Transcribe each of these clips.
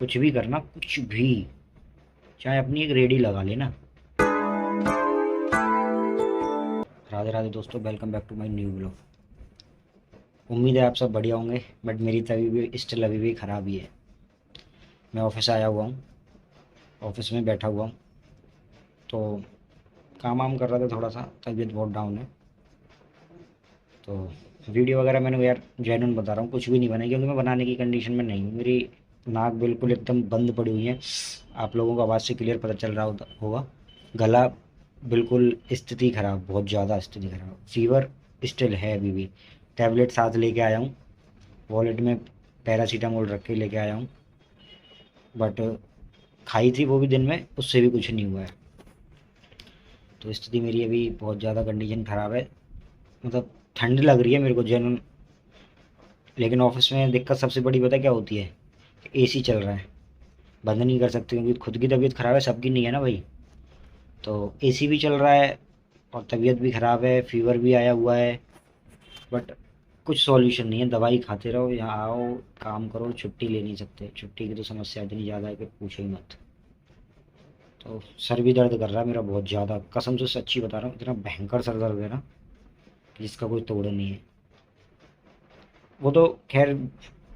कुछ भी करना, कुछ भी, चाहे अपनी एक रेडी लगा लेना। राधे राधे दोस्तों, welcome back to my new blog. उम्मीद है आप सब बढ़िया होंगे, बट मेरी तबीयत भी स्टिल अभी भी ख़राब ही है। मैं ऑफिस आया हुआ हूँ, ऑफिस में बैठा हुआ हूँ, तो काम वाम कर रहा था, थोड़ा सा तबीयत बहुत डाउन है। तो वीडियो वगैरह मैंने यार जेन्युइन बता रहा हूँ, कुछ भी नहीं बनाई क्योंकि मैं बनाने की कंडीशन में नहीं हूँ। मेरी नाक बिल्कुल एकदम बंद पड़ी हुई है, आप लोगों को आवाज़ से क्लियर पता चल रहा होगा। गला बिल्कुल, स्थिति ख़राब, बहुत ज़्यादा स्थिति ख़राब, फीवर स्टिल है अभी भी। टैबलेट साथ लेके आया हूँ, वॉलेट में पैरासीटामोल रख के लेके आया हूँ, बट खाई थी वो भी दिन में, उससे भी कुछ नहीं हुआ है। तो स्थिति मेरी अभी बहुत ज़्यादा कंडीशन ख़राब है, मतलब ठंड लग रही है मेरे को जेन्युइन। लेकिन ऑफिस में दिक्कत सबसे बड़ी पता है क्या होती है, एसी चल रहा है, बंद नहीं कर सकते क्योंकि खुद की तबीयत ख़राब है, सबकी नहीं है ना भाई। तो एसी भी चल रहा है और तबीयत भी ख़राब है, फीवर भी आया हुआ है, बट कुछ सॉल्यूशन नहीं है। दवाई खाते रहो, यहाँ आओ, काम करो, छुट्टी ले नहीं सकते। छुट्टी की तो समस्या इतनी ज़्यादा है कि पूछो ही मत। तो सर भी दर्द कर रहा है मेरा बहुत ज़्यादा, कसम से सच्ची बता रहा हूँ, इतना भयंकर सर दर्द है ना कि जिसका कोई तोड़ नहीं है। वो तो खैर,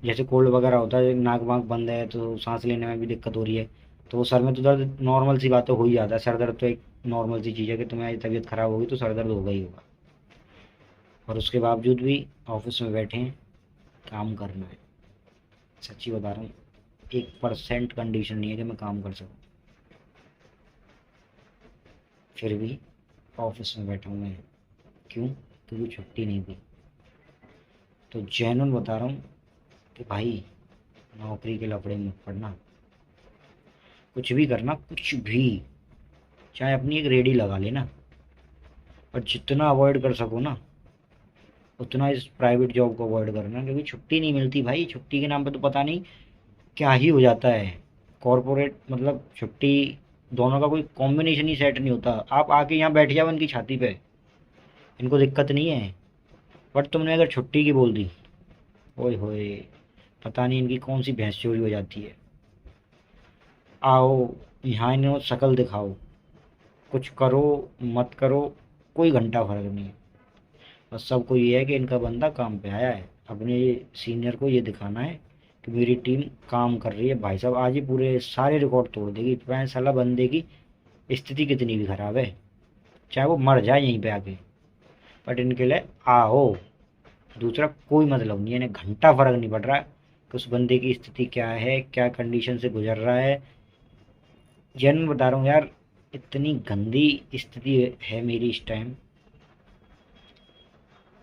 जैसे कोल्ड वगैरह होता है, नाक वाक बंद है तो सांस लेने में भी दिक्कत हो रही है, तो वो सर में तो दर्द नॉर्मल सी बात तो हो ही जाता है। सर दर्द तो एक नॉर्मल सी चीज़ है कि तुम्हारी तबीयत ख़राब होगी तो सर दर्द होगा ही होगा। और उसके बावजूद भी ऑफिस में बैठे हैं, काम करना है। सच्ची बता रहा हूँ, 1% कंडीशन नहीं है कि मैं काम कर सकूँ, फिर भी ऑफिस में बैठा हूँ मैं। क्यों? क्योंकि छुट्टी नहीं दी। तो जेन्युइन बता रहा हूँ कि भाई, नौकरी के लफड़े में मत पड़ना, कुछ भी करना, कुछ भी, चाहे अपनी एक रेडी लगा लेना, और जितना अवॉइड कर सको ना उतना इस प्राइवेट जॉब को अवॉइड करना, क्योंकि छुट्टी नहीं मिलती भाई। छुट्टी के नाम पे तो पता नहीं क्या ही हो जाता है। कॉरपोरेट मतलब छुट्टी, दोनों का कोई कॉम्बिनेशन ही सेट नहीं होता। आप आके यहाँ बैठ जाओ इनकी छाती पे, इनको दिक्कत नहीं है, बट तुमने अगर छुट्टी की बोल दी, ओए होए, पता नहीं इनकी कौन सी भैंस चोरी हो जाती है। आओ, यहाँ इन्हें शक्ल दिखाओ, कुछ करो मत करो, कोई घंटा फर्क नहीं है। बस सबको ये है कि इनका बंदा काम पे आया है, अपने सीनियर को ये दिखाना है कि मेरी टीम काम कर रही है। भाई साहब, आज ही पूरे सारे रिकॉर्ड तोड़ देगी। मैं साला बंदे की स्थिति कितनी भी खराब है, चाहे वो मर जाए यहीं पे आके, बट इनके लिए आओ। दूसरा कोई मतलब नहीं है, इन्हें घंटा फर्क नहीं पड़ रहा है कि उस बंदे की स्थिति क्या है, क्या कंडीशन से गुजर रहा है। जन्म बता रहा हूँ यार, इतनी गंदी स्थिति है मेरी इस टाइम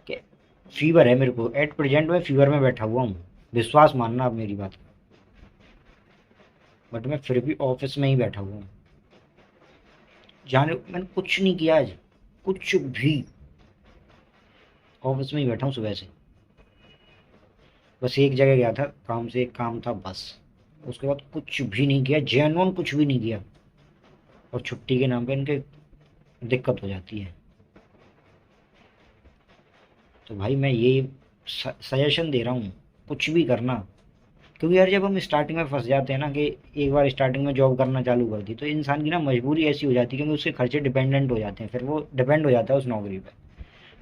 कि फीवर है मेरे को। एट प्रेजेंट में फीवर में बैठा हुआ हूँ, विश्वास मानना आप मेरी बात, बट मैं फिर भी ऑफिस में ही बैठा हुआ हूँ। जाने मैंने कुछ नहीं किया आज, कुछ भी, ऑफिस में ही बैठा हूँ सुबह से। बस एक जगह गया था काम से, एक काम था बस, उसके बाद कुछ भी नहीं किया, जेन्युइन कुछ भी नहीं किया। और छुट्टी के नाम पे इनके दिक्कत हो जाती है। तो भाई मैं ये सजेशन दे रहा हूँ, कुछ भी करना। क्योंकि यार जब हम स्टार्टिंग में फंस जाते हैं ना, कि एक बार स्टार्टिंग में जॉब करना चालू कर दी, तो इंसान की ना मजबूरी ऐसी हो जाती है, क्योंकि उसके खर्चे डिपेंडेंट हो जाते हैं, फिर वो डिपेंड हो जाता है उस नौकरी पे।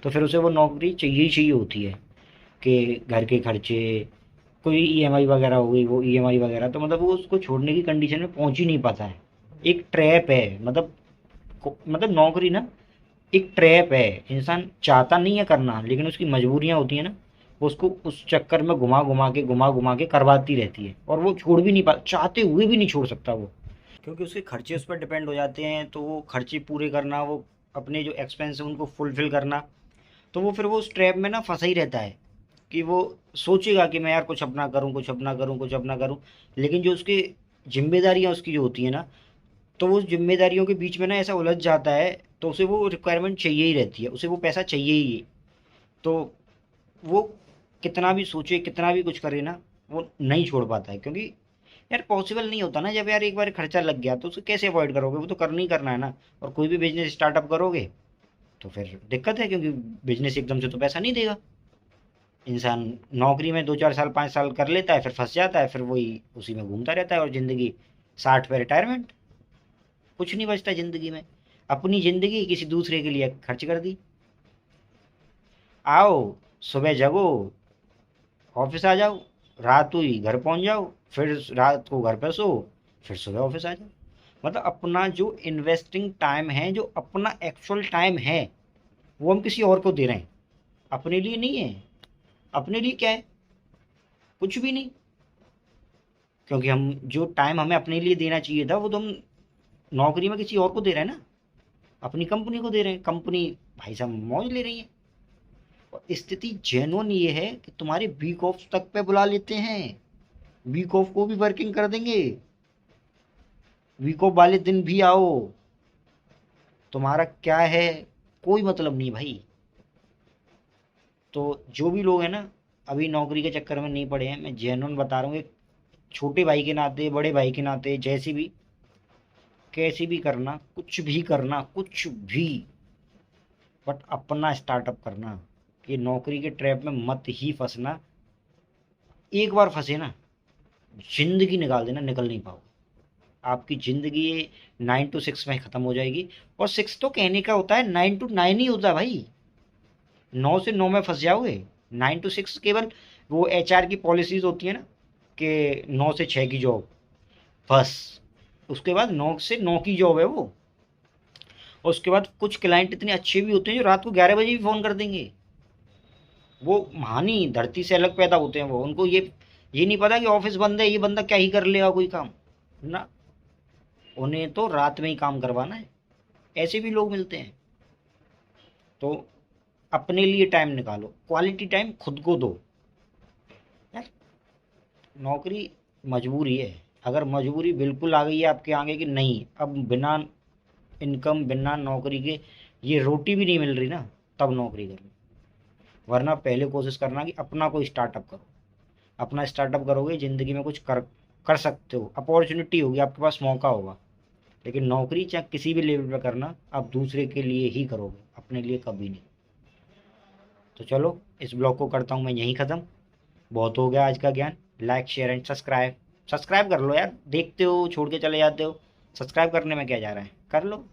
तो फिर उसे वो नौकरी चाहिए ही चाहिए होती है कि घर के खर्चे, कोई ईएमआई वगैरह हो गई, वो ईएमआई वगैरह, तो मतलब वो उसको छोड़ने की कंडीशन में पहुंच ही नहीं पाता है। एक ट्रैप है, मतलब मतलब नौकरी ना एक ट्रैप है। इंसान चाहता नहीं है करना, लेकिन उसकी मजबूरियां होती हैं ना, वो उसको उस चक्कर में घुमा घुमा के करवाती रहती है, और वो छोड़ भी नहीं पा, चाहते हुए भी नहीं छोड़ सकता वो, क्योंकि उसके खर्चे उस पर डिपेंड हो जाते हैं। तो वो खर्चे पूरे करना, वो अपने जो एक्सपेंस है उनको फुलफिल करना, तो वो फिर वो उस ट्रैप में ना फंसा ही रहता है कि वो सोचेगा कि मैं यार कुछ अपना करूँ, कुछ अपना करूँ, कुछ अपना करूँ। लेकिन जो उसकी जिम्मेदारियाँ उसकी जो होती है ना, तो वो जिम्मेदारियों के बीच में ना ऐसा उलझ जाता है, तो उसे वो रिक्वायरमेंट चाहिए ही रहती है, उसे वो पैसा चाहिए ही। तो वो कितना भी सोचे, कितना भी कुछ करे ना, वो नहीं छोड़ पाता है, क्योंकि यार पॉसिबल नहीं होता ना। जब यार एक बार खर्चा लग गया तो उसे कैसे अवॉइड करोगे, वो तो करना ही करना है ना। और कोई भी बिजनेस स्टार्टअप करोगे तो फिर दिक्कत है, क्योंकि बिजनेस एकदम से तो पैसा नहीं देगा। इंसान नौकरी में 2-4 साल 5 साल कर लेता है, फिर फंस जाता है, फिर वही उसी में घूमता रहता है और ज़िंदगी 60 पे रिटायरमेंट। कुछ नहीं बचता ज़िंदगी में। अपनी ज़िंदगी किसी दूसरे के लिए खर्च कर दी। आओ, सुबह जगो, ऑफिस आ जाओ, रात हुई घर पहुंच जाओ, फिर रात को घर पे सो, फिर सुबह ऑफिस आ जाओ। मतलब अपना जो इन्वेस्टिंग टाइम है, जो अपना एक्चुअल टाइम है, वो हम किसी और को दे रहे हैं, अपने लिए नहीं है। अपने लिए क्या है? कुछ भी नहीं। क्योंकि हम जो टाइम हमें अपने लिए देना चाहिए था, वो तो हम नौकरी में किसी और को दे रहे हैं ना, अपनी कंपनी को दे रहे हैं। कंपनी भाई साहब मौज ले रही है। और स्थिति जेन्युइन ये है कि तुम्हारे वीक ऑफ तक पे बुला लेते हैं, वीक ऑफ को भी वर्किंग कर देंगे, वीक ऑफ वाले दिन भी आओ, तुम्हारा क्या है कोई मतलब नहीं भाई। तो जो भी लोग हैं ना, अभी नौकरी के चक्कर में नहीं पड़े हैं, मैं जेन्युइन बता रहा हूँ, एक छोटे भाई के नाते, बड़े भाई के नाते, जैसे भी कैसे भी करना, कुछ भी करना, कुछ भी, बट अपना स्टार्टअप करना। ये नौकरी के ट्रैप में मत ही फंसना। एक बार फंसे ना, जिंदगी निकाल देना, निकल नहीं पाओ। आपकी ज़िंदगी 9 to 6 में ख़त्म हो जाएगी। और 6 तो कहने का होता है, 9 to 9 ही होता है भाई। 9 से 9 में फंस जाओगे। 9 to 6 केवल वो HR की पॉलिसीज़ होती है ना, कि 9 से 6 की जॉब, बस। उसके बाद 9 से 9 की जॉब है वो। और उसके बाद कुछ क्लाइंट इतने अच्छे भी होते हैं जो रात को 11 बजे भी फ़ोन कर देंगे। वो महानी धरती से अलग पैदा होते हैं वो। उनको ये नहीं पता कि ऑफिस बंद है, ये बंदा क्या ही कर लेगा कोई काम ना। उन्हें तो रात में ही काम करवाना है। ऐसे भी लोग मिलते हैं। तो अपने लिए टाइम निकालो, क्वालिटी टाइम खुद को दो यार। नौकरी मजबूरी है। अगर मजबूरी बिल्कुल आ गई है आपके आगे कि नहीं, अब बिना इनकम, बिना नौकरी के ये रोटी भी नहीं मिल रही ना, तब नौकरी करो। वरना पहले कोशिश करना कि अपना कोई स्टार्टअप करो। अपना स्टार्टअप करोगे, ज़िंदगी में कुछ कर कर सकते हो, अपॉर्चुनिटी होगी, आपके पास मौका होगा। लेकिन नौकरी चाहे किसी भी लेवल पर करना, आप दूसरे के लिए ही करोगे, अपने लिए कभी नहीं। तो चलो, इस ब्लॉग को करता हूँ मैं यहीं ख़त्म। बहुत हो गया आज का ज्ञान। Like share and subscribe. Subscribe कर लो यार, देखते हो छोड़ के चले जाते हो। सब्सक्राइब करने में क्या जा रहा है, कर लो।